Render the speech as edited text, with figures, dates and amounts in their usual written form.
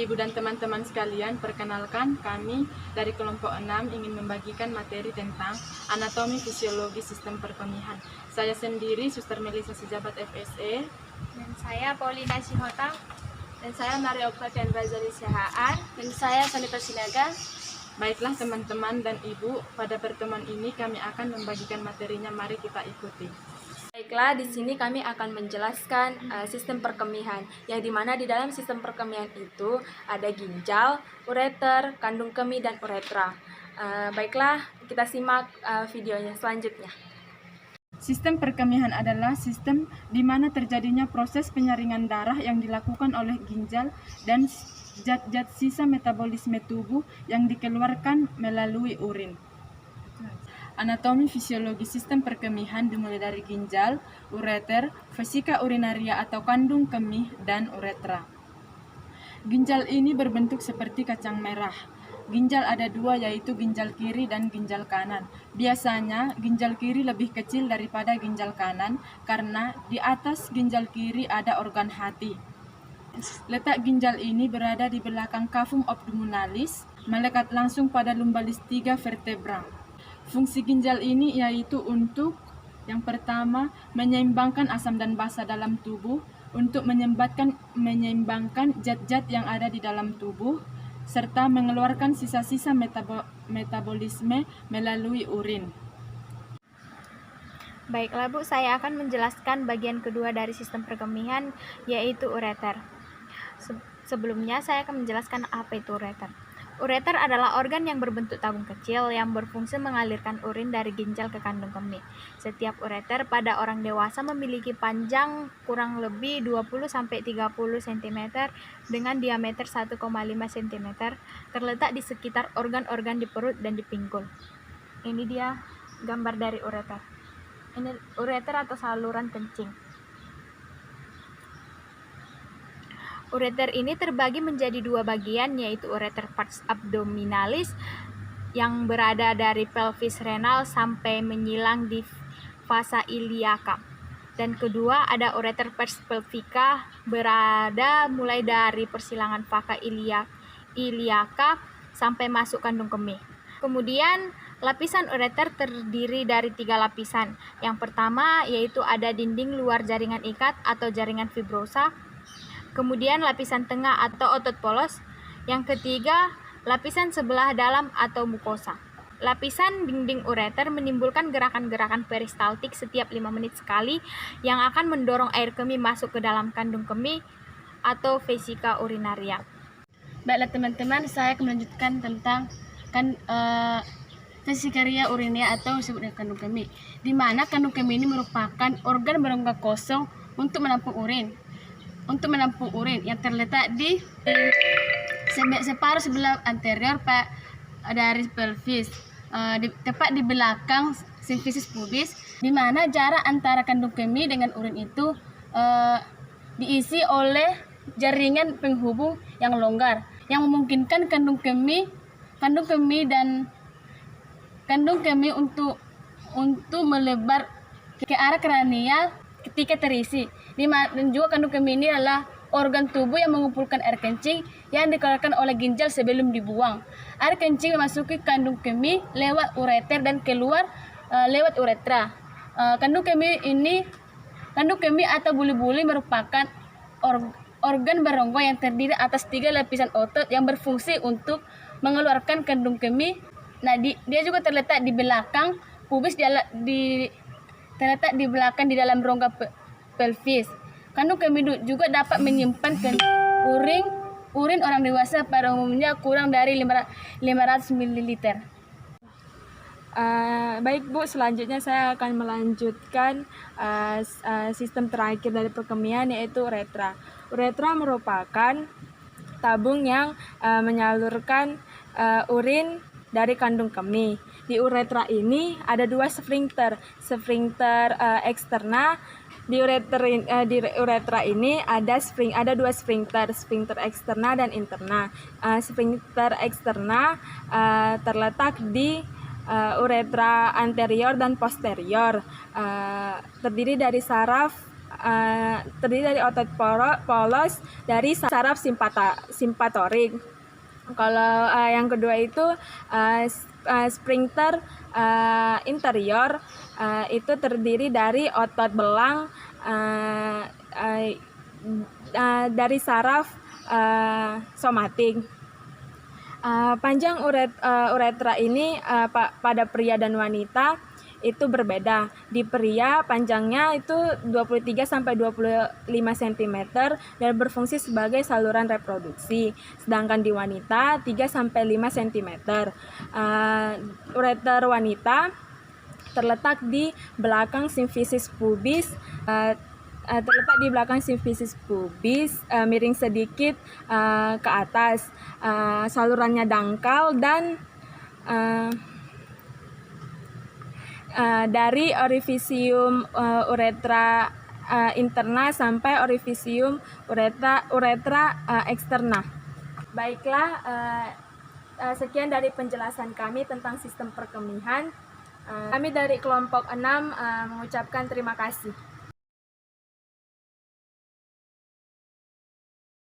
Ibu dan teman-teman sekalian, perkenalkan kami dari kelompok 6 ingin membagikan materi tentang anatomi fisiologi sistem perkemihan. Saya sendiri Suster Melisa Sejabat FSE. Dan saya Paulina Sihota. Dan saya Maria Oktavian Razali Sihaan. Dan saya Sonita Sinaga. Baiklah teman-teman dan Ibu, pada pertemuan ini kami akan membagikan materinya, mari kita ikuti. Baiklah, di sini kami akan menjelaskan sistem perkemihan, yang dimana di dalam sistem perkemihan itu ada ginjal, ureter, kandung kemih, dan uretra. Baiklah, kita simak videonya selanjutnya. Sistem perkemihan adalah sistem di mana terjadinya proses penyaringan darah yang dilakukan oleh ginjal dan zat-zat sisa metabolisme tubuh yang dikeluarkan melalui urin. Anatomi fisiologi sistem perkemihan dimulai dari ginjal, ureter, vesika urinaria atau kandung kemih, dan uretra. Ginjal ini berbentuk seperti kacang merah. Ginjal ada dua, yaitu ginjal kiri dan ginjal kanan. Biasanya ginjal kiri lebih kecil daripada ginjal kanan karena di atas ginjal kiri ada organ hati. Letak ginjal ini berada di belakang cavum abdominalis, melekat langsung pada lumbalis 3 vertebra. Fungsi ginjal ini yaitu untuk yang pertama, menyeimbangkan asam dan basa dalam tubuh, untuk menyeimbangkan zat-zat yang ada di dalam tubuh, serta mengeluarkan sisa-sisa metabolisme melalui urin. Baiklah Bu, saya akan menjelaskan bagian kedua dari sistem perkemihan, yaitu ureter. Sebelumnya saya akan menjelaskan apa itu ureter. Ureter adalah organ yang berbentuk tabung kecil yang berfungsi mengalirkan urin dari ginjal ke kandung kemih. Setiap ureter pada orang dewasa memiliki panjang kurang lebih 20-30 cm dengan diameter 1,5 cm, terletak di sekitar organ-organ di perut dan di pinggul. Ini dia gambar dari ureter. Ini ureter atau saluran kencing. Ureter ini terbagi menjadi dua bagian, yaitu ureter pars abdominalis yang berada dari pelvis renal sampai menyilang di fasa iliaka. Dan kedua ada ureter pars pelvica berada mulai dari persilangan fasa iliaka sampai masuk kandung kemih. Kemudian lapisan ureter terdiri dari 3 lapisan. Yang pertama yaitu ada dinding luar jaringan ikat atau jaringan fibrosa. Kemudian lapisan tengah atau otot polos. Yang ketiga, lapisan sebelah dalam atau mukosa. Lapisan dinding ureter menimbulkan gerakan-gerakan peristaltik setiap 5 menit sekali yang akan mendorong air kemih masuk ke dalam kandung kemih atau vesika urinaria. Baiklah teman-teman, saya akan melanjutkan tentang vesikaria urinaria atau disebut dengan kandung kemih, di mana kandung kemih ini merupakan organ berongga kosong untuk menampung urin. Yang terletak di separuh sebelah anterior dari pelvis, tepat di belakang simfisis pubis, di mana jarak antara kandung kemih dengan urin itu diisi oleh jaringan penghubung yang longgar, yang memungkinkan kandung kemih untuk melebar ke arah kranial ketika terisi. Dan juga kandung kemih ini adalah organ tubuh yang mengumpulkan air kencing yang dikeluarkan oleh ginjal sebelum dibuang. Air kencing memasuki kandung kemih lewat ureter dan keluar lewat uretra. Kandung kemih atau buli-buli merupakan organ berongga yang terdiri atas 3 lapisan otot yang berfungsi untuk mengeluarkan kandung kemih. Nah, dia juga terletak di belakang pubis, terletak di belakang di dalam rongga pelvis. Kandung kemih juga dapat menyimpan urin orang dewasa pada umumnya kurang dari 500 ml. Baik Bu, selanjutnya saya akan melanjutkan sistem terakhir dari perkemihan, yaitu uretra. Uretra merupakan tabung yang menyalurkan urin dari kandung kemih. Di uretra ini ada 2 sfinkter eksterna. Di uretra ini ada 2 sfinkter eksterna dan interna. Sfinkter eksterna terletak di uretra anterior dan posterior, terdiri dari saraf terdiri dari otot polos dari saraf simpatorik. Kalau yang kedua itu sphincter interior, itu terdiri dari otot belang dari saraf somatik. Panjang uretra ini pada pria dan wanita itu berbeda. Di pria panjangnya itu 23 sampai 25 cm dan berfungsi sebagai saluran reproduksi. Sedangkan di wanita 3 sampai 5 cm. Ureter wanita terletak di belakang simfisis pubis, miring sedikit ke atas. Salurannya dangkal dan dari orifisium uretra interna sampai orifisium uretra eksterna. Baiklah, sekian dari penjelasan kami tentang sistem perkemihan. Kami dari kelompok 6 mengucapkan terima kasih.